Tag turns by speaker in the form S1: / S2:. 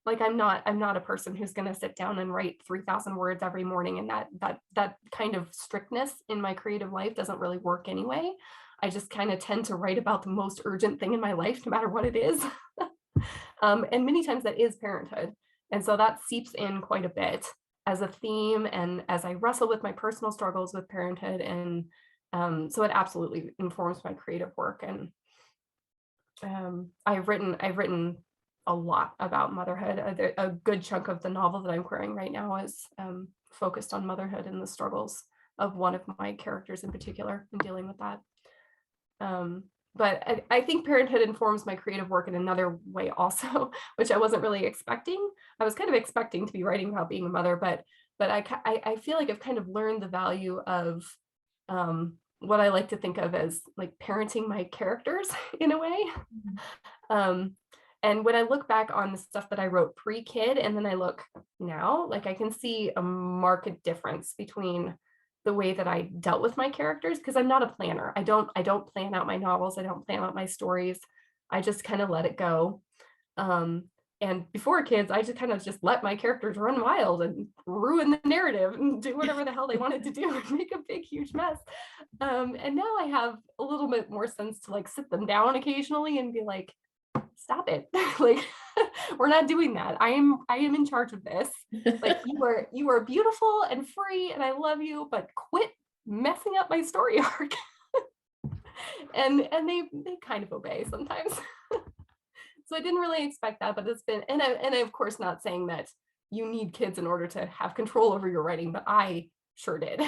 S1: Like I'm not a person who's going to sit down and write 3,000 words every morning, and that kind of strictness in my creative life doesn't really work anyway. I just kind of tend to write about the most urgent thing in my life, no matter what it is. And many times that is parenthood. And so that seeps in quite a bit as a theme and as I wrestle with my personal struggles with parenthood. And so it absolutely informs my creative work. And I've written a lot about motherhood. A good chunk of the novel that I'm querying right now is focused on motherhood and the struggles of one of my characters in particular and dealing with that. But I think parenthood informs my creative work in another way also, which I wasn't really expecting. I was kind of expecting to be writing about being a mother, but I feel like I've kind of learned the value of what I like to think of as like parenting my characters in a way.
S2: Mhm.
S1: Um, and when I look back on the stuff that I wrote pre-kid and then I look now, like I can see a marked difference between the way that I dealt with my characters because I'm not a planner. I don't plan out my novels. I don't plan out my stories. I just kind of let it go. Um, and before kids, I just kind of just let my characters run wild and ruin the narrative and do whatever the hell they wanted to do and make a big, huge mess. And now I have a little bit more sense to like sit them down occasionally and be like, stop it. Like we're not doing that. I am in charge of this. Like you are beautiful and free and I love you, but quit messing up my story arc. And they kind of obey sometimes. So I didn't really expect that, but it's been and I of course not saying that you need kids in order to have control over your writing, but I sure did.